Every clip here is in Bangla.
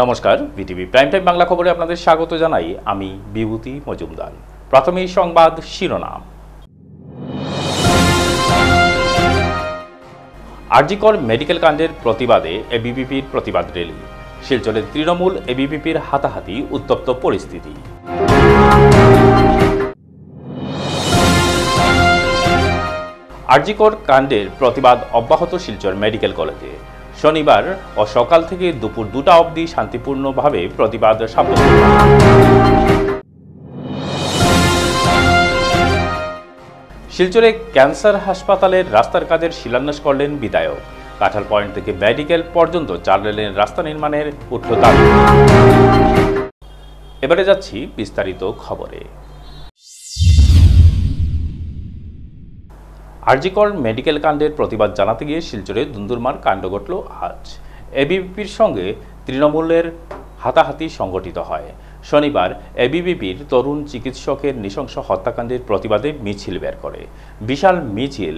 নমস্কার, বিটিভি প্রাইম টাইম বাংলা খবরে আপনাদের স্বাগত জানাই। আমি বিভূতি মজুমদার। প্রথমেই সংবাদ শিরোনাম। আরজিকর মেডিকেল কাণ্ডের প্রতিবাদে এবিভিপির প্রতিবাদ র্যালি। শিলচরের তৃণমূল এবিভিপির হাতাহাতি, উত্তপ্ত পরিস্থিতি। আরজিকর কাণ্ডের প্রতিবাদ অব্যাহত শিলচর মেডিকেল কলেজে। শনিবার ও সকাল থেকে দুপুর 2টা অবধি শান্তিপূর্ণভাবে প্রতিবাদ সাব্যস্ত। শিলচরে ক্যান্সার হাসপাতালের রাস্তার কাজের শিলান্যাস করলেন বিধায়ক। কাঁঠাল পয়েন্ট থেকে মেডিকেল পর্যন্ত 4 লেনের রাস্তা নির্মাণের উঠল দাবি। এবারে যাচ্ছি বিস্তারিত খবরে। আরজিকর মেডিকেল কাণ্ডের প্রতিবাদ জানাতে গিয়ে শিলচরে দুন্দুরমার কাণ্ড ঘটল আজ। এবিভিপির সঙ্গে তৃণমূলের হাতাহাতি সংঘটিত হয়। শনিবার এবিভিপির তরুণ চিকিৎসকের নৃশংস হত্যাকাণ্ডের প্রতিবাদে মিছিল বের করে। বিশাল মিছিল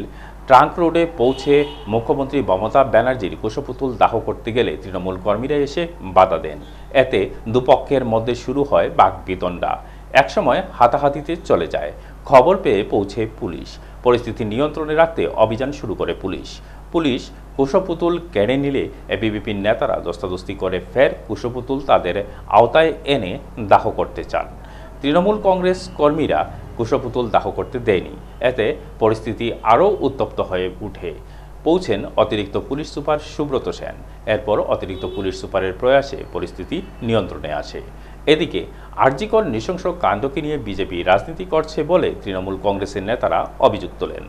ট্রাঙ্ক রোডে পৌঁছে মুখ্যমন্ত্রী মমতা ব্যানার্জির কুশপুতুল দাহ করতে গেলে তৃণমূল কর্মীরা এসে বাধা দেন। এতে দুপক্ষের মধ্যে শুরু হয় বাকবিতণ্ডা। একসময় হাতাহাতিতে চলে যায়। খবর পেয়ে পৌঁছে পুলিশ। পরিস্থিতি নিয়ন্ত্রণে রাখতে অভিযান শুরু করে পুলিশ কুশপুতুল কেড়ে নিলে এবিভিপির নেতারা দস্তাদস্তি করে ফের কুশপুতুল তাদের আওতায় এনে দাহ করতে চান। তৃণমূল কংগ্রেস কর্মীরা কুশপুতুল দাহ করতে দেয়নি। এতে পরিস্থিতি আরও উত্তপ্ত হয়ে উঠে। পৌঁছেন অতিরিক্ত পুলিশ সুপার সুব্রত সেন। এরপর অতিরিক্ত পুলিশ সুপারের প্রয়াসে পরিস্থিতি নিয়ন্ত্রণে আসে। এদিকে আরজিকর নৃশংস কাণ্ডকে নিয়ে বিজেপি রাজনীতি করছে বলে তৃণমূল কংগ্রেসের নেতারা অভিযোগ তোলেন।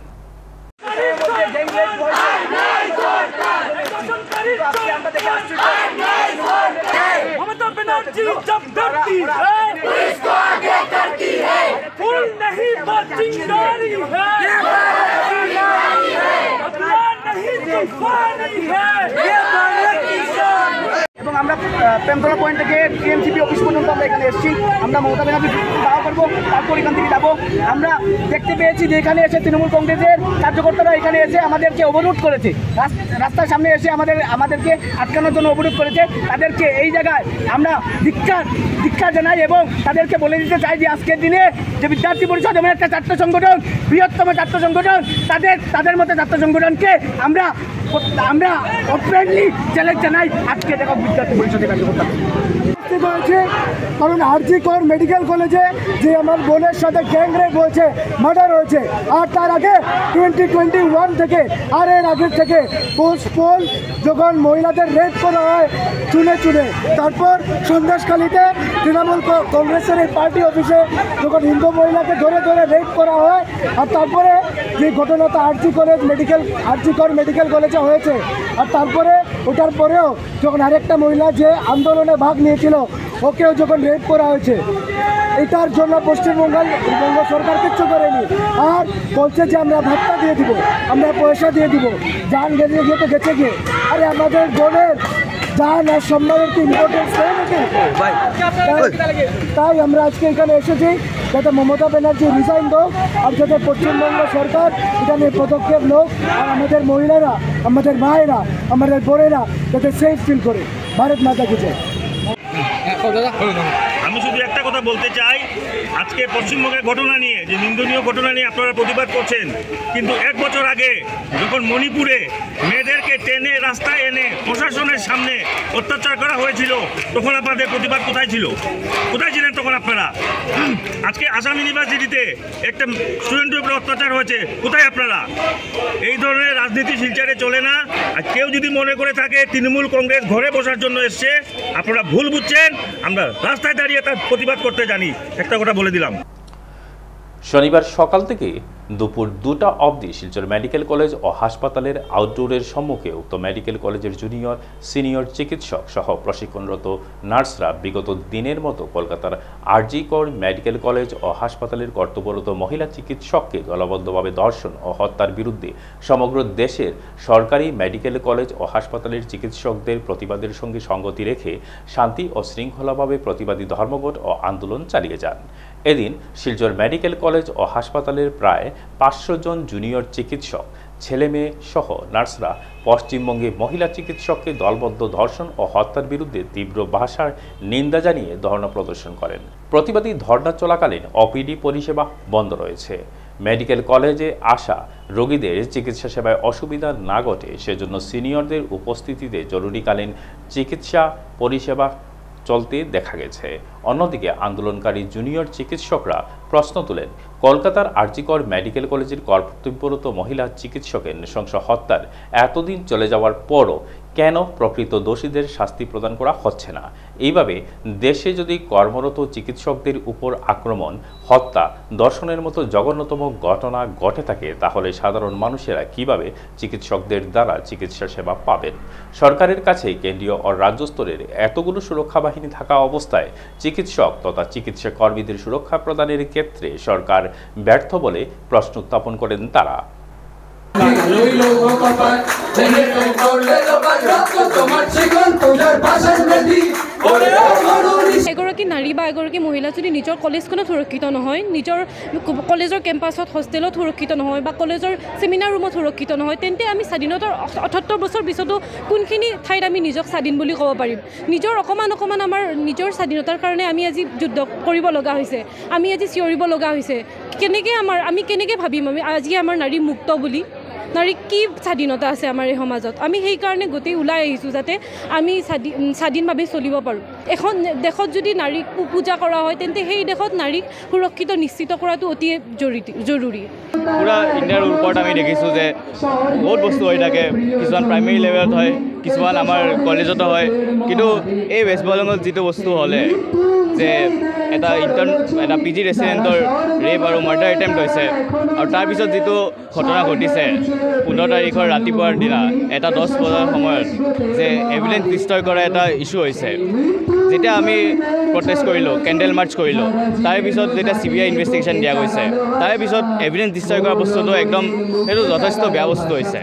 এবং আমরা প্রেমতলা পয়েন্ট থেকে টিএমসিপি অফিস পর্যন্ত আমরা এখানে এসেছি। আমরা মমতা ব্যানার্জি দাওয়া করবো, তারপর এখান থেকে যাবো। আমরা দেখতে পেয়েছি যে এখানে এসে তৃণমূল কংগ্রেসের কার্যকর্তারা এখানে এসে আমাদেরকে অবরোধ করেছে। রাস্তার সামনে এসে আমাদেরকে আটকানোর জন্য অবরোধ করেছে। তাদেরকে এই জায়গায় আমরা ধিক্কার জানাই এবং তাদেরকে বলে দিতে চাই যে আজকের দিনে যে বিদ্যার্থী পরিষদ এমন একটা ছাত্র সংগঠন, বৃহত্তম ছাত্র সংগঠন, তাদের মতো ছাত্র সংগঠনকে আমরা ওপেনলি চ্যালেঞ্জ জানাই। আজকে দেখো বিদ্যার্থী পরিষদের কার্যকর্তা হয়েছে, কারণ আরজিকর মেডিকেল কলেজে যে আমার বোনের সাথে গ্যাং রেপ হয়েছে, মার্ডার হয়েছে, আর তার আগে 2021 থেকে আর এর আগের থেকে পোস্টপোল যখন মহিলাদের রেপ করা হয় চুনে, তারপর সন্দেশখালীতে তৃণমূল কংগ্রেসের এই পার্টি অফিসে যখন হিন্দু মহিলাকে ধরে রেপ করা হয়, আর তারপরে যে ঘটনাটা আরজিকর মেডিকেল কলেজে হয়েছে, আর তারপরে ওটার পরেও যখন আরেকটা মহিলা যে আন্দোলনে ভাগ নিয়েছিল ওকেও যখন রেপ করা হয়েছে, এটার জন্য পশ্চিমবঙ্গ সরকার কিচ্ছু করেনি। আর বলছে যে আমরা ভাত্তা দিয়ে দিব, আমরা পয়সা দিয়ে দিব, যান গেলে গিয়ে তো গেছে গিয়ে। আরে আমাদের বোনের যান আর সম্মানের কি ইম্পর্টেন্স নেই নাকি? তাই আমরা আজকে এখানে এসেছি যাতে মমতা ব্যানার্জি রিজাইন হোক, আর যাতে পশ্চিমবঙ্গ সরকার এটা নিয়ে পদক্ষেপ হোক, আর আমাদের মহিলারা, আমাদের মায়েরা, আমাদের বোনেরা যাতে সেফ ফিল করে। ভারত মাতা কি জয়। আমি শুধু একটা কথা বলতে চাই, আজকে পশ্চিমবঙ্গের ঘটনা নিয়ে, যে নিন্দনীয় ঘটনা নিয়ে আপনারা প্রতিবাদ করছেন, কিন্তু 1 বছর আগে যখন মণিপুরে মেয়েদেরকে টেনে রাস্তায় এনে প্রশাসনের সামনে অত্যাচার করা হয়েছিল, তখন আপনাদের প্রতিবাদ কোথায় ছিল? কোথায় ছিলেন তখন আপনারা? আজকে আসাম ইউনিভার্সিটিতে একটা স্টুডেন্টের উপরে অত্যাচার হয়েছে, কোথায় আপনারা? এই ধরনের রাজনীতি শিলচরে চলে না। আর কেউ যদি মনে করে থাকে তৃণমূল কংগ্রেস ঘরে বসার জন্য এসছে, আপনারা ভুল বুঝছেন। আমরা রাস্তায় দাঁড়িয়ে তার প্রতিবাদ করতে জানি, একটা কথা বলে দিলাম। শনিবার সকাল থেকে দুপুর 2টা অবধি শিলচর মেডিকেল কলেজ ও হাসপাতালের আউটডোরের সম্মুখে উক্ত মেডিকেল কলেজের জুনিয়র সিনিয়র চিকিৎসক সহ প্রশিক্ষণরত নার্সরা বিগত দিনের মতো কলকাতার আরজিকর মেডিকেল কলেজ ও হাসপাতালের কর্তব্যরত মহিলা চিকিৎসককে দলবদ্ধভাবে ধর্ষণ ও হত্যার বিরুদ্ধে সমগ্র দেশের সরকারি মেডিকেল কলেজ ও হাসপাতালের চিকিৎসকদের প্রতিবাদের সঙ্গে সঙ্গতি রেখে শান্তি ও শৃঙ্খলাভাবে প্রতিবাদী ধর্মঘট ও আন্দোলন চালিয়ে যান। এদিন শিলচর মেডিকেল কলেজ ও হাসপাতালের প্রায় 500 জন জুনিয়র চিকিৎসক ছেলে মেয়ে সহ নার্সরা পশ্চিমবঙ্গে মহিলা চিকিৎসককে দলবদ্ধ ধর্ষণ ও হত্যার বিরুদ্ধে তীব্র ভাষার নিন্দা জানিয়ে ধর্ণা প্রদর্শন করেন। প্রতিবাদী ধর্ণা চলাকালীন অপিডি পরিষেবা বন্ধ রয়েছে। মেডিকেল কলেজে আসা রোগীদের চিকিৎসা সেবায় অসুবিধা না ঘটে সেজন্য সিনিয়রদের উপস্থিতিতে জরুরিকালীন চিকিৎসা পরিষেবা চলতে দেখা গেছে। অন্যদিকে আন্দোলনকারী জুনিয়র চিকিৎসকরা প্রশ্ন তোলেন, কলকাতার আরজিকর মেডিকেল কলেজের কর্তব্যরত মহিলা চিকিৎসকের নৃশংস হত্যার এতদিন চলে যাওয়ার পরও কেন প্রকৃত দোষীদের শাস্তি প্রদান করা হচ্ছে না? এইভাবে দেশে যদি কর্মরত চিকিৎসকদের উপর আক্রমণ, হত্যা, ধর্ষণের মতো জঘন্যতম ঘটনা ঘটে থাকে তাহলে সাধারণ মানুষেরা কিভাবে চিকিৎসকদের দ্বারা চিকিৎসা সেবা পাবেন? সরকারের কাছে কেন্দ্রীয় ও রাজ্য স্তরের এতগুলো সুরক্ষা বাহিনী থাকা অবস্থায় চিকিৎসক তথা চিকিৎসা কর্মীদের সুরক্ষা প্রদানের ক্ষেত্রে সরকার ব্যর্থ বলে প্রশ্ন উত্থাপন করেন তারা। এগৰাকী নাৰী বা এগৰাকী মহিলা যদি নিজৰ কলেজখনত সুৰক্ষিত নহয়, নিজৰ কলেজৰ কেম্পাছত হোষ্টেলত সুৰক্ষিত নহয় বা কলেজৰ ছেমিনাৰ ৰুমত সুৰক্ষিত নহয়, তেন্তে আমি স্বাধীনতাৰ ৭৮ বছৰ পিছতো কোনখিনি ঠাইত আমি নিজক স্বাধীন বুলি ক'ব পাৰিম? নিজৰ অকণমান আমাৰ নিজৰ স্বাধীনতাৰ কাৰণে আমি আজি যুদ্ধ কৰিব লগা হৈছে, আমি আজি চিঞৰিব লগা হৈছে। আমি কেনেকৈ ভাবিম আমি আজি আমাৰ নাৰী মুক্ত বুলি? নাৰীক কি স্বাধীনতা আছে আমাৰ এই সমাজত? আমি সেইকাৰণে গোটেই ওলাই আহিছোঁ যাতে আমি স্বাধীনভাৱে চলিব পাৰোঁ। এখন দেশত যদি নাৰীক পূজা কৰা হয় তেন্তে সেই দেশত নাৰীক সুৰক্ষিত নিশ্চিত কৰাটো অতি জৰুৰী। পুৰা ইণ্ডিয়াৰ ওপৰত আমি দেখিছোঁ যে বহুত বস্তু হৈ থাকে, কিছুমান প্ৰাইমেৰী লেভেলত হয়, কিছুমান আমাৰ কলেজতো হয়, কিন্তু এই ৱেষ্ট বেংগলত যিটো বস্তু হ'লে যে এটা পি জি ৰেচিডেণ্টৰ ৰেপ আৰু মাৰ্ডাৰ এটেম্প্ট হৈছে আৰু তাৰপিছত যিটো ঘটনা ঘটিছে 15 তাৰিখৰ ৰাতিপুৱাৰ দিনা এটা 10 বজাৰ সময়ত যে এভিডেন্স ডিষ্ট্ৰয় কৰা এটা ইছ্যু হৈছে, যেতিয়া আমি প্ৰটেষ্ট কৰিলোঁ, কেণ্ডেল মাৰ্চ কৰিলোঁ, তাৰে পিছত যেতিয়া CBI ইনভেষ্টিগেশ্যন দিয়া গৈছে, তাৰে পিছত এভিডেন্স ডিষ্ট্ৰয় কৰা বস্তুটো একদম সেইটো যথেষ্ট বেয়া বস্তু হৈছে।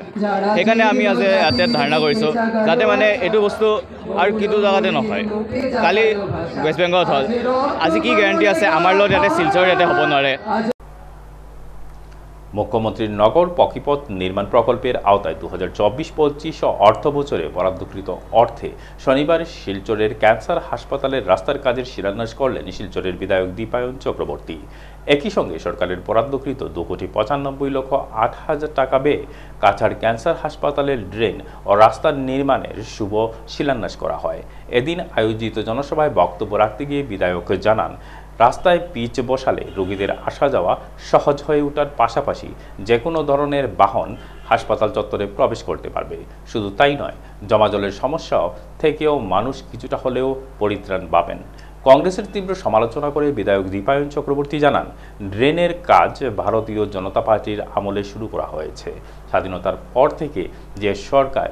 সেইকাৰণে আমি আজি ইয়াতে ধাৰণা কৰিছোঁ যাতে মানে এইটো বস্তু আৰু কিটো জেগাতে নহয়। কালি ৱেষ্ট বেংগলত হ'ল, আজি কি গ্যাৰাণ্টি আছে আমাৰ লগত ইয়াতে শিলচৰ ইয়াতে হ'ব নোৱাৰে? মুখ্যমন্ত্রীর নগর পকিপথ নির্মাণ প্রকল্পের আওতায় 2024-25 অর্থ বছরে বরাদ্দকৃত অর্থে শনিবার শিলচরের ক্যান্সার হাসপাতালের রাস্তার কাজের শিলান্যাস করলেন শিলচরের বিধায়ক দীপায়ন চক্রবর্তী। একই সঙ্গে সরকারের বরাদ্দকৃত 2,95,08,000 টাকা ব্যয়ে কাছাড় ক্যান্সার হাসপাতালের ড্রেন ও রাস্তার নির্মাণের শুভ শিলান্যাস করা হয়। এদিন আয়োজিত জনসভায় বক্তব্য রাখতে গিয়ে বিধায়ক জানান, রাস্তায় পিচ বসালে রোগীদের আসা যাওয়া সহজ হয়ে ওঠার পাশাপাশি যে কোনো ধরনের বাহন হাসপাতাল চত্বরে প্রবেশ করতে পারবে। শুধু তাই নয়, জমাজলের সমস্যা থেকেও মানুষ কিছুটা হলেও পরিত্রাণ পাবেন। কংগ্রেসের তীব্র সমালোচনা করে বিধায়ক দীপায়ন চক্রবর্তী জানান, ড্রেনের কাজ ভারতীয় জনতা পার্টির আমলে শুরু করা হয়েছে। স্বাধীনতার পর থেকে যে সরকার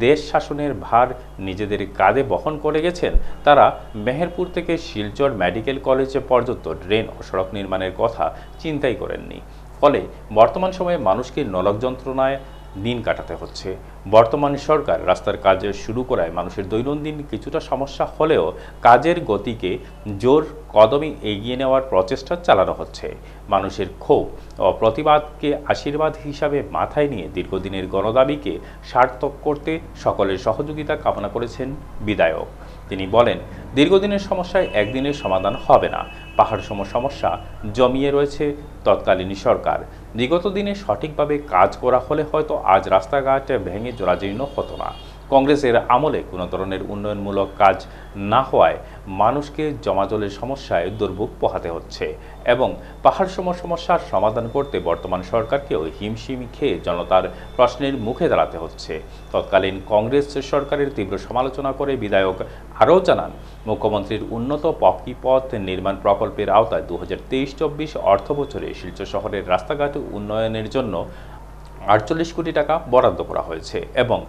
দেশ শাসনের ভার নিজেদের কাঁধে বহন করে গেছেন, তারা মেহেরপুর থেকে শিলচর মেডিকেল কলেজ পর্যন্ত ড্রেন ও সড়ক নির্মাণের কথা চিন্তাই করেননি। ফলে বর্তমান সময়ে মানুষকে নরক যন্ত্রণায় দিন কাটাতে হচ্ছে। বর্তমান সরকার রাস্তার কাজ শুরু করায় মানুষের দৈনন্দিন কিছুটা সমস্যা হলেও কাজের গতিকে জোর কদমে এগিয়ে নেওয়ার প্রচেষ্টা চালানো হচ্ছে। মানুষের ক্ষোভ ও প্রতিবাদকে আশীর্বাদ হিসাবে মাথায় নিয়ে দীর্ঘদিনের গণদাবিকে সার্থক করতে সকলের সহযোগিতা কামনা করেছেন বিধায়ক। তিনি বলেন, দীর্ঘদিনের সমস্যায় একদিনের সমাধান হবে না। পাহাড় সম সমস্যা জমিয়ে রয়েছে তৎকালীন সরকার। বিগত দিনে সঠিকভাবে কাজ করা হলে হয়তো আজ রাস্তাঘাট ভেঙে জরাজীর্ণ হতো না। কংগ্রেসের আমলে কোনো ধরনের উন্নয়নমূলক কাজ না হওয়ায় মানুষকে জমাজলের সমস্যায় দুর্ভোগ পোহাতে হচ্ছে এবং পাহাড় সম সমস্যার সমাধান করতে বর্তমান সরকারকেও হিমশিম খেয়ে জনতার প্রশ্নের মুখে দাঁড়াতে হচ্ছে। তৎকালীন কংগ্রেস সরকারের তীব্র সমালোচনা করে বিধায়ক আরও জানান, মুখ্যমন্ত্রীর উন্নত পথ নির্মাণ প্রকল্পের আওতায় 2023-24 অর্থ বছরে শিলচর শহরের রাস্তাঘাট উন্নয়নের জন্য 48 কোটি টাকা বরাদ্দ করা হয়েছে এবং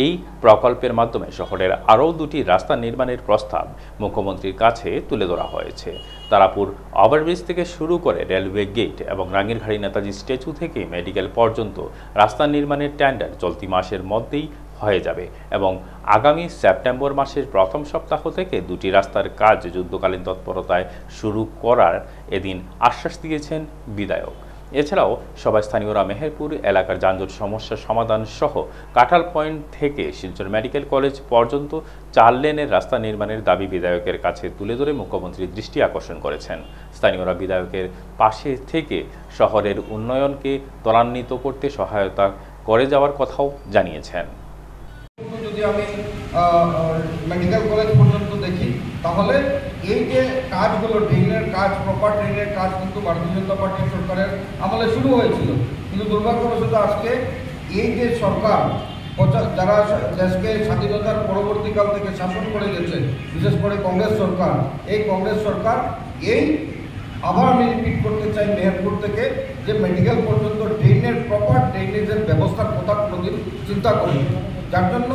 এই প্রকল্পের মাধ্যমে শহরের আরও 2টি রাস্তা নির্মাণের প্রস্তাব মুখ্যমন্ত্রীর কাছে তুলে ধরা হয়েছে। তারাপুর ওভারব্রিজ থেকে শুরু করে রেলওয়ে গেট এবং রাঙ্গিরঘাড়ি নেতাজি স্ট্যাচু থেকে মেডিকেল পর্যন্ত রাস্তা নির্মাণের টেন্ডার চলতি মাসের মধ্যেই হয়ে যাবে এবং আগামী সেপ্টেম্বর মাসের প্রথম সপ্তাহ থেকে 2টি রাস্তার কাজ যুদ্ধকালীন তৎপরতায় শুরু করার এদিন আশ্বাস দিয়েছেন বিধায়ক। এছাড়াও সবাই স্থানীয়রা মেহেরপুর এলাকার যানজট সমস্যার সমাধান সহ কাঁঠাল পয়েন্ট থেকে শিলচর মেডিকেল কলেজ পর্যন্ত 4 লেনের রাস্তা নির্মাণের দাবি বিধায়কের কাছে তুলে ধরে মুখ্যমন্ত্রীর দৃষ্টি আকর্ষণ করেছেন। স্থানীয়রা বিধায়কের পাশে থেকে শহরের উন্নয়নকে ত্বরান্বিত করতে সহায়তা করে যাওয়ার কথাও জানিয়েছেন। যদি আমি মেডিকেল কলেজ পর্যন্ত দেখি তাহলে এই যে কাজগুলো ড্রেনের কাজ, প্রপার ড্রেনের কাজ কিন্তু ভারতীয় জনতা পার্টির সরকারের আমলে শুরু হয়েছিল, কিন্তু দুর্ভাগ্যবশত আজকে এই যে সরকার যারা দেশকে স্বাধীনতার পরবর্তীকাল থেকে শাসন করে গেছে, বিশেষ করে কংগ্রেস সরকার, এই কংগ্রেস সরকার এই আবার আমি রিপিট করতে চাই মেহেরপুর থেকে যে মেডিকেল পর্যন্ত ড্রেনের প্রপার ড্রেনেজের ব্যবস্থার কথা কোনোদিন চিন্তা করি, যার জন্য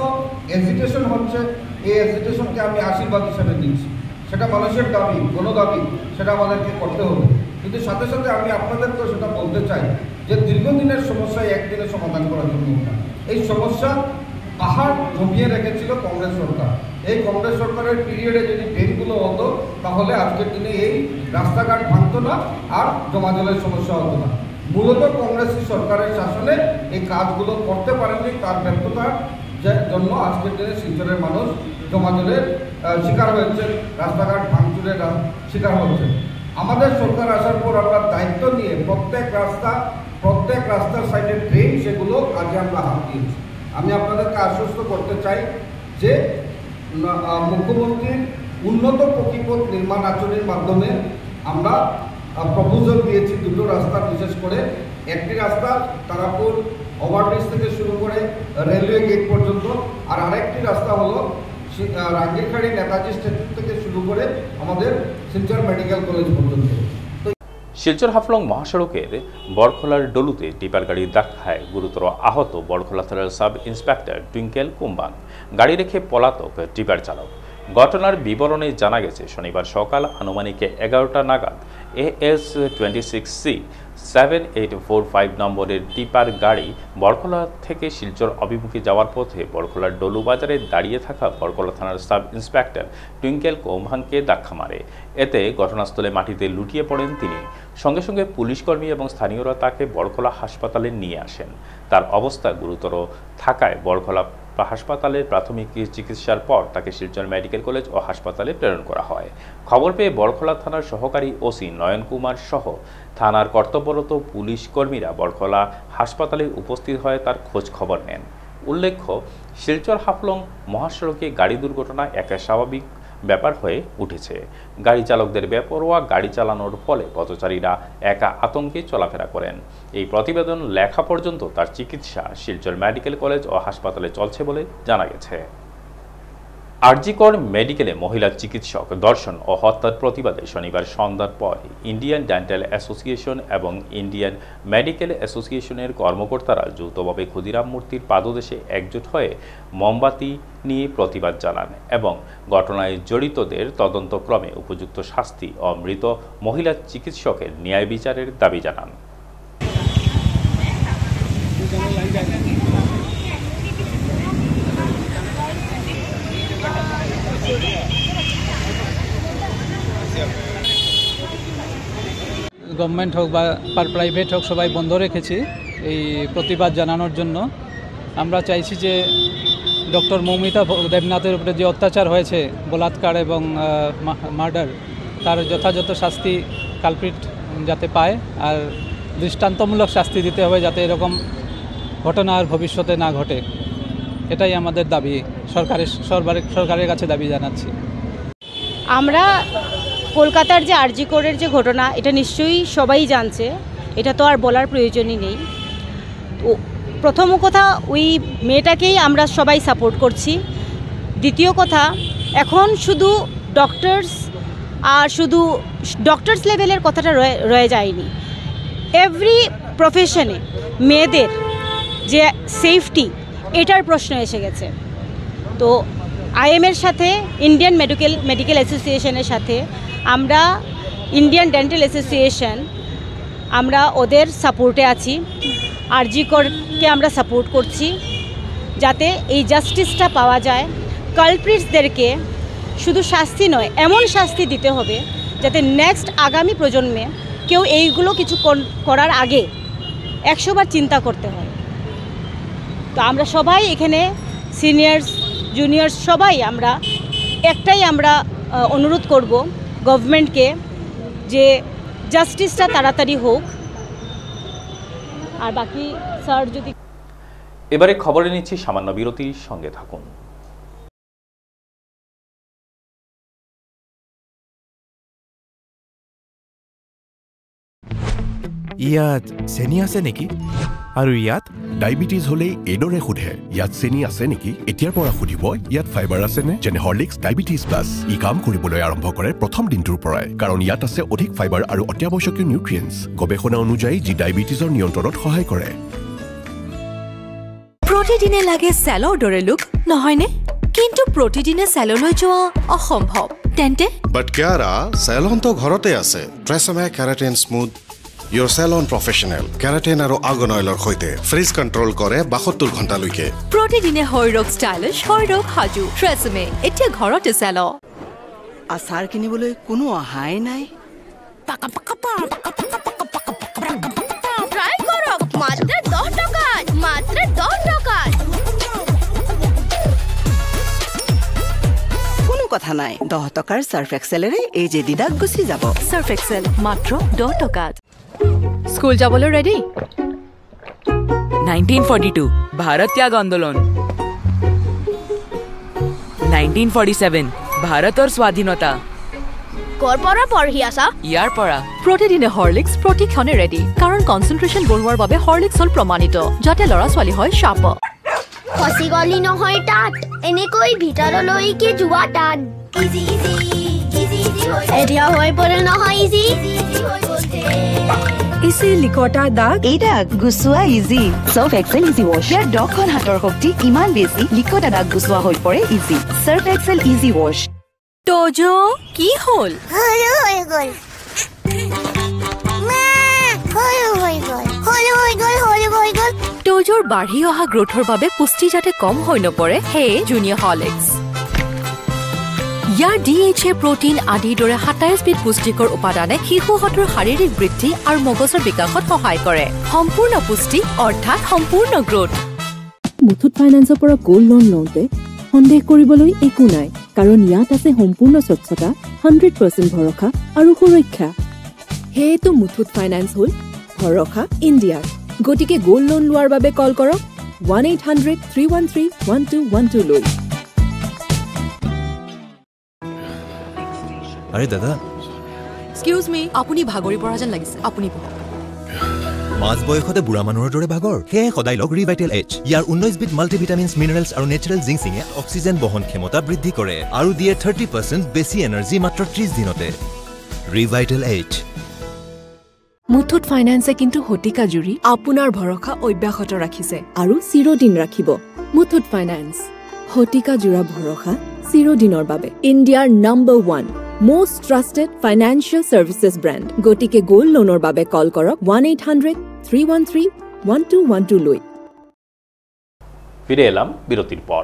এজিটেশন হচ্ছে। এই এজিটেশনকে আমি আশীর্বাদ হিসেবে দিচ্ছি। সেটা মানুষের দাবি, গণদাবি, সেটা আমাদেরকে করতে হবে। কিন্তু সাথে সাথে আমি আপনাদেরকে সেটা বলতে চাই যে দীর্ঘদিনের সমস্যায় একদিনে সমাধান করার জন্য এই সমস্যা পাহাড় জমিয়ে রেখেছিল কংগ্রেস সরকার। এই কংগ্রেস সরকারের পিরিয়ডে যদি ড্রেনগুলো হতো তাহলে আজকের দিনে এই রাস্তাঘাট ভাঙতো না আর জমা জলের সমস্যা হতো না। মূলত কংগ্রেসী সরকারের শাসনে এই কাজগুলো করতে পারেনি, তার ব্যর্থতার জন্য আজকের দিনে শিলচরের মানুষ জমা জলের শিকার হয়েছে, রাস্তাঘাট ভাঙচুরের শিকার হচ্ছে। আমাদের সরকার আসার পর আমরা দায়িত্ব নিয়ে প্রত্যেক রাস্তার সাইডে ড্রেন সেগুলো কাজে আমরা হাত দিয়েছি। আমি আপনাদেরকে আশ্বস্ত করতে চাই যে মুখ্যমন্ত্রীর উন্নত পথিপথ নির্মাণ আচরণের মাধ্যমে আমরা প্রপোজাল দিয়েছি দুটো রাস্তা, বিশেষ করে একটি রাস্তা তারাপুর ওভারব্রিজ থেকে শুরু করে রেলওয়ে গেট পর্যন্ত, আর আরেকটি রাস্তা হলো রাঙ্গিরখাড়ি নেতাজি স্ট্যাচু থেকে শুরু করে আমাদের শিলচর মেডিকেল কলেজ পর্যন্ত। শিলচর হাফলং মহাসড়কের বড়খোলার ডলুতে টিপার গাড়ির ধাক্কায় গুরুতর আহত বড়খোলা থানার সাব ইন্সপেক্টর টুইঙ্কেল কুম্বাং, গাড়ি রেখে পলাতক টিপার চালক। ঘটনার বিবরণে জানা গেছে শনিবার সকাল আনুমানিক 11টা নাগাদ AS26C 7845 নম্বরের টিপার গাড়ি বড়খোলা থেকে শিলচর অভিমুখে যাওয়ার পথে বড়খোলার ডলু বাজারে দাঁড়িয়ে থাকা বড়খোলা থানার সাব ইন্সপেক্টর টুইঙ্কেল কুম্বাংকে ধাক্কা মারে। এতে ঘটনাস্থলে মাটিতে লুটিয়ে পড়েন তিনি। সঙ্গে সঙ্গে পুলিশকর্মী এবং স্থানীয়রা তাকে বড়খোলা হাসপাতালে নিয়ে আসেন। তার অবস্থা গুরুতর থাকায় বড়খোলা হাসপাতালের প্রাথমিক চিকিৎসার পর তাকে শিলচর মেডিকেল কলেজ ও হাসপাতালে প্রেরণ করা হয়। খবর পেয়ে বড়খোলা থানার সহকারী ওসি নয়ন কুমার সহ থানার কর্তব্যরত পুলিশ কর্মীরা বড়খোলা হাসপাতালে উপস্থিত হয়ে তার খোঁজ খবর নেন। উল্লেখ্য, শিলচর হাফলং মহাসড়কে গাড়ি দুর্ঘটনা এক স্বাভাবিক ব্যাপার হয়ে উঠেছে। গাড়ি চালকদের বেপরোয়া গাড়ি চালানোর ফলে পথচারীরা একা আতঙ্কে চলাফেরা করেন। এই প্রতিবেদন লেখা পর্যন্ত তার চিকিৎসা শিলচর মেডিকেল কলেজ ও হাসপাতালে চলছে বলে জানা গেছে। আরজিকর মেডিকেলে মহিলা চিকিৎসক ধর্ষণ ও হত্যার প্রতিবাদে শনিবার সন্ধ্যার পর ইন্ডিয়ান ডেন্টাল অ্যাসোসিয়েশন এবং ইন্ডিয়ান মেডিকেল অ্যাসোসিয়েশনের কর্মকর্তারা যৌথভাবে ক্ষুদিরাম মূর্তির পাদদেশে একজোট হয়ে মোমবাতি নিয়ে প্রতিবাদ জানান এবং ঘটনায় জড়িতদের তদন্তক্রমে উপযুক্ত শাস্তি ও মৃত মহিলা চিকিৎসকের ন্যায় বিচারের দাবি জানান। গভর্নমেন্ট হোক বা প্রাইভেট হোক সবাই বন্ধ রেখেছি এই প্রতিবাদ জানানোর জন্য। আমরা চাইছি যে ডক্টর মৌমিতা দেবনাথের উপরে যে অত্যাচার হয়েছে, বলাৎকার এবং মার্ডার, তার যথাযথ শাস্তি কালপ্রিট যাতে পায়, আর দৃষ্টান্তমূলক শাস্তি দিতে হবে যাতে এরকম ঘটনা আর ভবিষ্যতে না ঘটে। এটাই আমাদের দাবি, সরকারের কাছে দাবি জানাচ্ছি। আমরা কলকাতার যে আরজিকরের যে ঘটনা, এটা নিশ্চয়ই সবাই জানছে, এটা তো আর বলার প্রয়োজনই নেই। তো প্রথম কথা, ওই মেয়েটাকেই আমরা সবাই সাপোর্ট করছি। দ্বিতীয় কথা, এখন শুধু ডক্টরস লেভেলের কথাটা রয়ে যায়নি। এভরি প্রফেশনে মেয়েদের যে সেফটি, এটার প্রশ্ন এসে গেছে। তো আইএমের সাথে, ইন্ডিয়ান মেডিকেল অ্যাসোসিয়েশনের সাথে আমরা, ইন্ডিয়ান ডেন্টাল অ্যাসোসিয়েশন, আমরা ওদের সাপোর্টে আছি। আরজিকরকে আমরা সাপোর্ট করছি যাতে এই জাস্টিসটা পাওয়া যায়। কালপ্রিটসদেরকে শুধু শাস্তি নয়, এমন শাস্তি দিতে হবে যাতে নেক্সট আগামী প্রজন্মে কেউ এইগুলো কিছু করার আগে 100 বার চিন্তা করতে হয়। তো আমরা সবাই এখানে সিনিয়র্স জুনিয়র্স সবাই আমরা একটাই অনুরোধ করব গভর্নমেন্টকে যে জাস্টিসটা তাড়াতাড়ি হোক। আর বাকি স্যার যদি এবারে খবরে নিচ্ছি সামান্য বিরতির সঙ্গে থাকুন। ইয়াত চেনি আছে নেকি? আৰু ইয়াত ডায়েবেটিছ হ'লে এইদৰে সোধে, ইয়াত চেনি আছে নেকি? এতিয়াৰ পৰা সুধিব ইয়াত ফাইবাৰ আছেনে? যেনে হৰলিক্স ডায়েবেটিছ প্লাছ। ই কাম কৰিবলৈ আৰম্ভ কৰে প্ৰথম দিনটোৰ পৰাই, কাৰণ ইয়াত আছে অধিক ফাইবাৰ আৰু অত্যাৱশ্যকীয় নিউট্ৰিয়েণ্টছ, গৱেষণা অনুযায়ী যি ডায়েবেটিছৰ নিয়ন্ত্ৰণত সহায় কৰে। প্ৰতিদিনে লাগে চেলৰ দৰে লুক, নহয়নে? কিন্তু প্ৰতিদিনে চেললৈ যোৱা অসম্ভৱ। তেন্তে বাট কিয়াৰা চেলনটো ঘৰতে আছে। TRESemme keratin smooth Your salon professional keratin আৰু আৰ্গন অইলৰ সৈতে ফ্ৰিজ কণ্ট্ৰোল কৰে 72 ঘণ্টালৈকে। প্ৰতিদিনে হৈৰক ষ্টাইলিছ, হৈৰক সাজু। ট্ৰেছমে এতিয়া ঘৰতে চেল। আচাৰ কিনিবলৈ কোনো অহাই নাই। ট্রাই করো মাত্র 10 টাকা, মাত্র 10 টাকা। কোনো কথা নাই, 10 টকাৰ সার্ফ এক্সেলেৰে এই যে দিদাক গুচি যাব। সার্ফ এক্সেল মাত্ৰ 10 টকাত। স্কুল যাবলৈ ৰেডি? 1942 ভাৰত ত্যাগ আন্দোলন, 1947 ভাৰতৰ স্বাধীনতা। কৰ পৰা পঢ়ি আছা? ইয়াৰ পৰা। প্ৰতিদিনে হৰলিক্স প্ৰতিক্ষণে ৰেডি, কাৰণ কনচেন্ট্ৰেশ্যন বঢ়োৱাৰ বাবে হৰলিক্স হ'ল প্ৰমাণিত, যাতে ল'ৰা ছোৱালী হয় শাৰ্প। খসি গলি নহয় তাত, এনেকৈ ভিতৰলৈকে যোৱা তাত। ইজি ইজি ইজি ইজি এতিয়া হৈ পৰে নহয় ইজি ইজি হৈ গৈছে। ইজি লিকটা দাগ, এই দাগ গুচোৱা easy. Surf Excel easy wash. ইয়াৰ 10খন হাতৰ শক্তি ইমান বেছি, লিকটা দাগ গুচোৱা হৈ পৰে easy. Surf Excel easy wash. তোজো কি হ'ল? হলো হৈ গল মা, হলো হৈ গল হলো হৈ গল হলো হৈ গল। তোজোৰ বাঢ়ি অহা গ্ৰোথৰ বাবে পুষ্টি যাতে কম হৈ নপৰে, সেয়ে জুনিয়ৰ হৰলিক্স। ইয়াৰ DHA প্ৰটিন আদিৰ দৰে 27 বিধ পুষ্টিকৰ উপাদানে শিশুহঁতৰ শাৰীৰিক বৃদ্ধি আৰু মগজৰ বিকাশত সহায় কৰে। সম্পূৰ্ণ পুষ্টি অৰ্থাৎ সম্পূৰ্ণ গ্ৰোথ। মুথুত ফাইনেন্সৰ পৰা গোল্ড লোন লওঁতে সন্দেহ কৰিবলৈ একো নাই, কাৰণ ইয়াত আছে সম্পূৰ্ণ স্বচ্ছতা, 100% ভৰসা আৰু সুৰক্ষা। সেয়েতো মুথুত ফাইনেন্স হ'ল ভৰসা ইণ্ডিয়াৰ। গতিকে গোল্ড লোন লোৱাৰ বাবে কল কৰক 1-800-313-1212 লৈ। আরে দাদা, এক্সকিউজ মি, আপুনি ভাগৰি পৰা যেন লাগিছে, আপুনি বহক। মাছ বয়সতে বুঢ়া মানুহৰ দৰে ভাগৰ, সেয়ে সদায় লগ ৰিভাইটেল এইচ। ইয়াৰ 19 বিধ মাল্টিভিটামিনছ, মিনাৰেলছ আৰু নেচাৰেল জিংচিঙে অক্সিজেন বহন ক্ষমতা বৃদ্ধি কৰে আৰু দিয়ে 30% বেছি এনাৰ্জি মাত্ৰ 30 দিনতে। ৰিভাইটেল এইচ। মুথুত ফাইনেন্সে কিন্তু শতিকা জুৰি আপোনাৰ ভৰসা অব্যাহত ৰাখিছে আৰু চিৰদিন ৰাখিব। মুথুত ফাইনেন্স, শতিকা জোৰা ভৰসা চিৰদিনৰ বাবে। ইণ্ডিয়াৰ number 1 most trusted financial services brand. গতিকে গোল্ড লোনৰ বাবে কল কৰক 1-800-313-1212 লৈ। ফিরে এলাম বিরতির পর।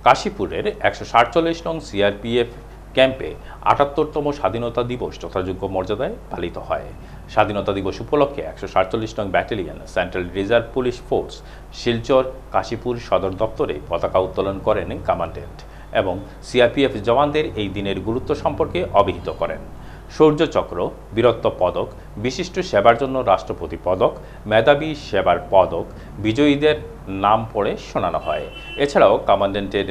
কাশীপুরের 147 নং CRPF ক্যাম্পে 78তম স্বাধীনতা দিবস যথাযোগ্য মর্যাদায় পালিত হয়। স্বাধীনতা দিবস উপলক্ষে 147 নং battalion central reserve police force Silchar Kashipur সদর দপ্তরে পতাকা উত্তোলন করেন কমান্ড্যান্ট এবং CRPF জওয়ানদের এই দিনের গুরুত্ব সম্পর্কে অবহিত করেন। শৌর্যচক্র, বীরত্ব পদক, বিশিষ্ট সেবার জন্য রাষ্ট্রপতি পদক, মেধাবী সেবার পদক বিজয়ীদের নাম পড়ে শোনানো হয়। এছাড়াও কমান্ড্যান্টের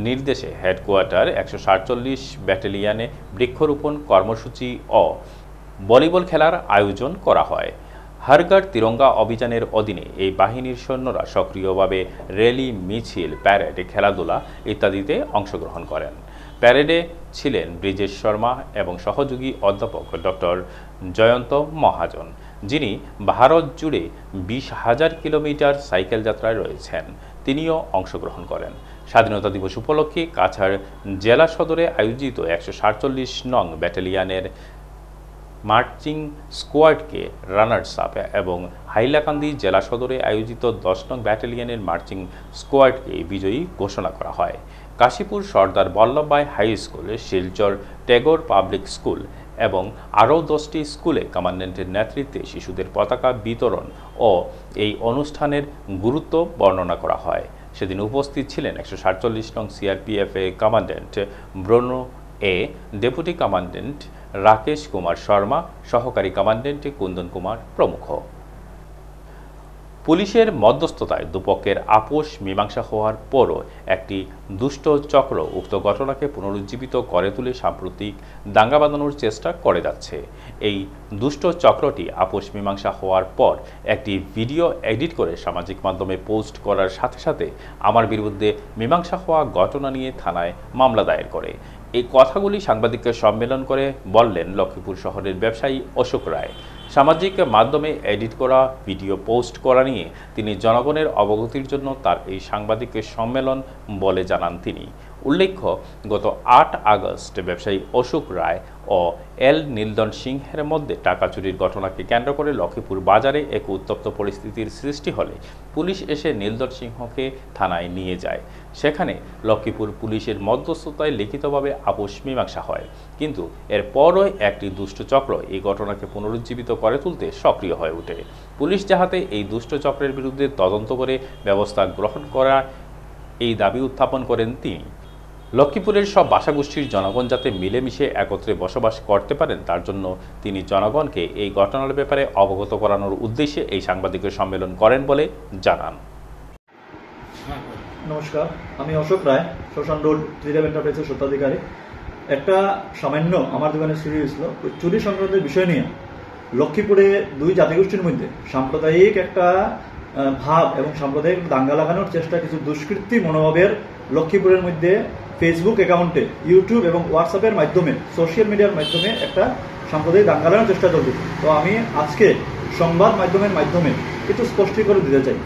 নির্দেশে হেডকোয়ার্টার 147 ব্যাটালিয়নে বৃক্ষরোপণ কর্মসূচি ও ভলিবল খেলার আয়োজন করা হয়। হর ঘর তিরঙ্গা অভিযানের অধীনে এই বাহিনীর সৈন্যরা সক্রিয়ভাবে র্যালি, মিছিল, প্যারেড, খেলাধুলা ইত্যাদিতে অংশগ্রহণ করেন। প্যারেডে ছিলেন ব্রিজেশ শর্মা এবং সহযোগী অধ্যাপক ডক্টর জয়ন্ত মহাজন, যিনি ভারত জুড়ে 20,000 কিলোমিটার সাইকেল যাত্রায় রয়েছেন। তিনিও অংশগ্রহণ করেন। স্বাধীনতা দিবস উপলক্ষে কাছাড় জেলা সদরে আয়োজিত 147 নং ব্যাটালিয়নের মার্চিং স্কোয়াডকে রানার্স আপ এবং হাইলাকান্দি জেলা সদরে আয়োজিত 10 নং ব্যাটালিয়নের মার্চিং স্কোয়াডকে বিজয়ী ঘোষণা করা হয়। Kashipur Sardar Vallabhbhai high school, Silchar Tagore public school এবং আরও 10টি স্কুলে কমান্ড্যান্টের নেতৃত্বে শিশুদের পতাকা বিতরণ ও এই অনুষ্ঠানের গুরুত্ব বর্ণনা করা হয়। সেদিন উপস্থিত ছিলেন 147 নং সিআরপিএফ এর কমান্ড্যান্ট ব্রনো এ, ডেপুটি কমান্ড্যান্ট রাকেশ কুমার শর্মা, সহকারী কমান্ড্যান্ট কুন্দন কুমার প্রমুখ। পুলিশের মধ্যস্থতায় দুপক্ষের আপোষ মীমাংসা হওয়ার পরও একটি দুষ্ট চক্র উক্ত ঘটনাকে পুনরুজ্জীবিত করে তুলে সাম্প্রতিক দাঙ্গা বাঁধানোর চেষ্টা করে যাচ্ছে। এই দুষ্ট চক্রটি আপোষ মীমাংসা হওয়ার পর একটি ভিডিও এডিট করে সামাজিক মাধ্যমে পোস্ট করার সাথে সাথে আমার বিরুদ্ধে মীমাংসা হওয়া ঘটনা নিয়ে থানায় মামলা দায়ের করে। এই কথাগুলি সাংবাদিককে সম্মেলন করে বললেন লক্ষ্মীপুর শহরের ব্যবসায়ী অশোক রায়। সামাজিক মাধ্যমে এডিট করা ভিডিও পোস্ট করা নিয়ে তিনি জনগণের অবগতির জন্য তার এই সাংবাদিক সম্মেলন বলে জানান তিনি। উল্লেখ্য, গত 8 আগস্ট ব্যবসায়ী অশোক রায় ও এল নীলদন সিংহের মধ্যে টাকা চুরির ঘটনাকে কেন্দ্র করে লক্ষ্মীপুর বাজারে এক উত্তপ্ত পরিস্থিতির সৃষ্টি হলে পুলিশ এসে নীলদন সিংহকে থানায় নিয়ে যায়। সেখানে লক্ষ্মীপুর পুলিশের মধ্যস্থতায় লিখিতভাবে আপোষ মীমাংসা হয়, কিন্তু এরপরও একটি দুষ্ট চক্র এই ঘটনাকে পুনরুজ্জীবিত করে তুলতে সক্রিয় হয়ে ওঠে। পুলিশ যাহাতে এই দুষ্ট চক্রের বিরুদ্ধে তদন্ত করে ব্যবস্থা গ্রহণ করা এই দাবি উত্থাপন করেন তিনি। লক্ষ্মীপুরের সব ভাষাগোষ্ঠীর জনগণ যাতে মিলেমিশে একত্রে বসবাস করতে পারেন তার জন্য তিনি জনগণকে এই ঘটনার ব্যাপারে অবগত করানোর উদ্দেশ্যে এই সাংবাদিকের সম্মেলন করেন বলে জানান। নমস্কার, আমি অশোক রায়, শ্মশান রোড ত্রিদেব এন্টারপ্রাইজের স্বত্বাধিকারী। একটা সামান্য আমার দোকানে চুরি হয়েছিল, ওই চুরি সংক্রান্ত বিষয় নিয়ে লক্ষ্মীপুরে দুই জাতিগোষ্ঠীর মধ্যে সাম্প্রদায়িক একটা ভাব এবং সাম্প্রদায়িক দাঙ্গা লাগানোর চেষ্টা কিছু দুষ্কৃতী মনোভাবের লক্ষ্মীপুরের মধ্যে ফেসবুক অ্যাকাউন্টে, ইউটিউব এবং হোয়াটসঅ্যাপের মাধ্যমে, সোশ্যাল মিডিয়ার মাধ্যমে একটা সাম্প্রদায়িক দাঙ্গা লাগানোর চেষ্টা চলছে। তো আমি আজকে সংবাদ মাধ্যমের মাধ্যমে একটু স্পষ্টীকরণ দিতে চাই।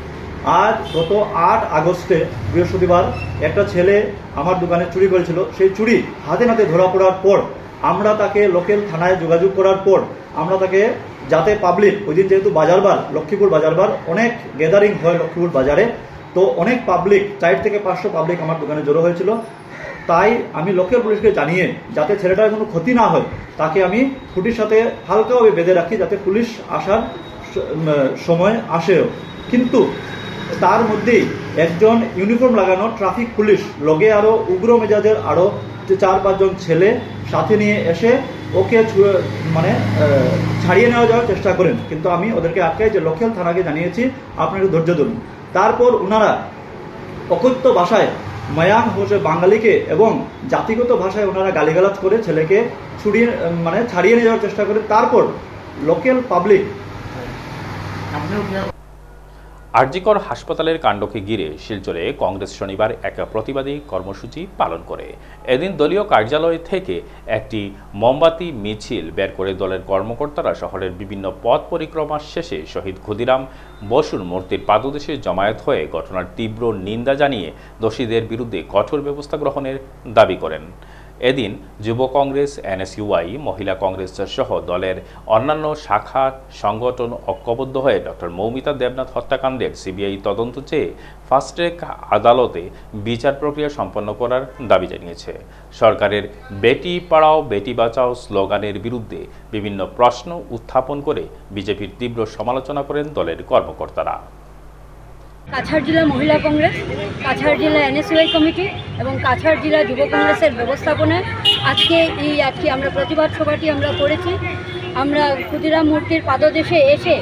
আজ গত 8 আগস্টে বৃহস্পতিবার একটা ছেলে আমার দোকানে চুরি করেছিল। সেই চুরি হাতে নাতে ধরা পড়ার পর আমরা তাকে লোকাল থানায় যোগাযোগ করার পর আমরা তাকে, যাতে পাবলিক, ওই দিন যেহেতু বাজারবার, লক্ষ্মীপুর বাজারবার, অনেক গ্যাদারিং হয় লক্ষ্মীপুর বাজারে, তো অনেক পাবলিক, 4 থেকে 500 পাবলিক আমার দোকানে জড়ো হয়েছিল। তাই আমি লোকাল পুলিশকে জানিয়ে যাতে ছেলেটার কোনো ক্ষতি না হয় তাকে আমি খুঁটির সাথে হালকাভাবে বেঁধে রাখি যাতে পুলিশ আসার সময় আসেও। কিন্তু তার মধ্যেই একজন ইউনিফর্ম লাগানো ট্রাফিক পুলিশ লগে আরো উগ্র মেজাজের আরো 4-5 জন ছেলে সাথে নিয়ে এসে ওকে মানে ছাড়িয়ে নেওয়া যাওয়ার চেষ্টা করেন, কিন্তু আমি ওদেরকে আটকাই যে লোকাল থানাকে জানিয়েছি, আপনারা ধৈর্য ধরুন। তারপর ওনারা অকথ্য ভাষায় মায়ান হোসে বাঙালিকে এবং জাতিগত ভাষায় ওনারা গালিগালাজ করে ছেলেকে ছাড়িয়ে নিয়ে যাওয়ার চেষ্টা করে। তারপর লোকাল পাবলিক আরজিকর হাসপাতালের কাণ্ডকে ঘিরে শিলচরে কংগ্রেস শনিবার এক প্রতিবাদী কর্মসূচি পালন করে। এদিন দলীয় কার্যালয় থেকে একটি মোমবাতি মিছিল বের করে দলের কর্মকর্তারা শহরের বিভিন্ন পথ পরিক্রমা শেষে শহীদ ক্ষুদিরাম বসুর মূর্তির পাদদেশে জমায়েত হয়ে ঘটনার তীব্র নিন্দা জানিয়ে দোষীদের বিরুদ্ধে কঠোর ব্যবস্থা গ্রহণের দাবি করেন। এদিন যুব কংগ্রেস, এনএসইউআই, মহিলা কংগ্রেস সহ দলের অন্যান্য শাখা সংগঠন ঐক্যবদ্ধ হয়ে ডক্টর মৌমিতা দেবনাথ হত্যাকাণ্ডের সিবিআই তদন্ত চেয়ে ফাস্ট ট্র্যাক আদালতে বিচার প্রক্রিয়া সম্পন্ন করার দাবি জানিয়েছে। সরকারের বেটি পড়াও বেটি বাঁচাও স্লোগানের বিরুদ্ধে বিভিন্ন প্রশ্ন উত্থাপন করে বিজেপির তীব্র সমালোচনা করেন দলের কর্মকর্তারা। কাছাড় জেলা মহিলা কংগ্রেস, কাছাড় জেলা এনএসইউআই কমিটি এবং কাছাড় জেলা যুব কংগ্রেসের ব্যবস্থাপনায় আজকে আমরা প্রতিবাদ সভাটি আমরা করেছি। আমরা ক্ষুদিরাম মূর্তির পাদদেশে এসে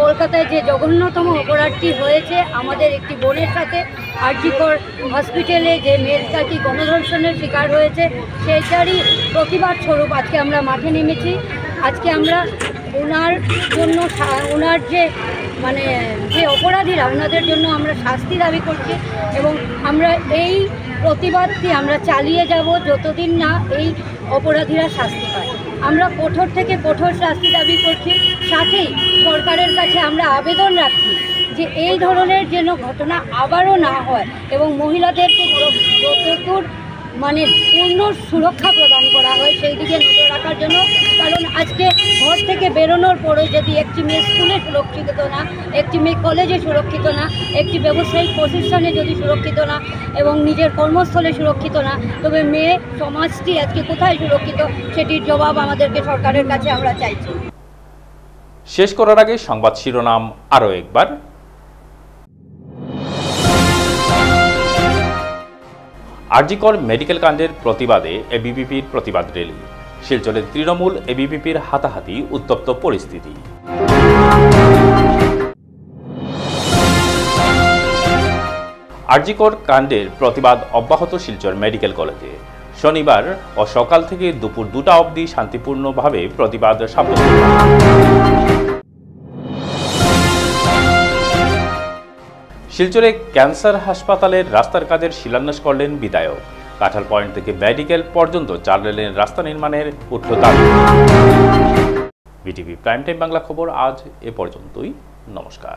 কলকাতায় যে জঘন্যতম অপরাধটি হয়েছে আমাদের একটি বোনের সাথে, আরজিকর হসপিটালে যে মেয়েটাটি গণধর্ষণের শিকার হয়েছে, সেটারই প্রতিবাদ স্বরূপ আজকে আমরা মাঠে নেমেছি। আজকে আমরা ওনার জন্য, ওনার যে অপরাধীরা, ওনাদের জন্য আমরা শাস্তি দাবি করছি এবং আমরা এই প্রতিবাদটি আমরা চালিয়ে যাব যতদিন না এই অপরাধীরা শাস্তি পায়। আমরা কঠোর থেকে কঠোর শাস্তি দাবি করছি, সাথেই সরকারের কাছে আমরা আবেদন রাখছি যে এই ধরনের যেন ঘটনা আবারও না হয় এবং মহিলাদেরকে যতদূর পূর্ণ সুরক্ষা প্রদান করা হয় সেই দিকে নজর রাখার জন্য কারণ আজকে ঘর থেকে বেরোনোর পরে যদি একটি মেয়ে স্কুলে সুরক্ষিত না, একটি মেয়ে কলেজে সুরক্ষিত না, একটি ব্যবসায়িক প্রতিষ্ঠানে যদি সুরক্ষিত না এবং নিজের কর্মস্থলে সুরক্ষিত না, তবে মেয়ে সমাজটি আজকে কোথায় সুরক্ষিত সেটির জবাব আমাদেরকে সরকারের কাছে আমরা চাইছি। শেষ করার আগে সংবাদ শিরোনাম আরও একবার। আরজিকর মেডিকেল কাণ্ডের প্রতিবাদে এবিভিপির প্রতিবাদ র্যালি, শিলচরের তৃণমূল এবিভিপির হাতাহাতি, উত্তপ্ত পরিস্থিতি। আরজিকর কাণ্ডের প্রতিবাদ অব্যাহত শিলচর মেডিকেল কলেজে। শনিবার ও সকাল থেকে দুপুর 2টা অবধি শান্তিপূর্ণভাবে প্রতিবাদ সাব্যস্ত করা। শিলচরে ক্যান্সার হাসপাতালের রাস্তার কাজের শিলান্যাস করলেন বিধায়ক। কাঁঠাল পয়েন্ট থেকে মেডিকেল পর্যন্ত 4 লেনের রাস্তা নির্মাণের উঠল দাবি। বিটিভি প্রাইম টাইম বাংলা খবর আজ এ পর্যন্তই। নমস্কার।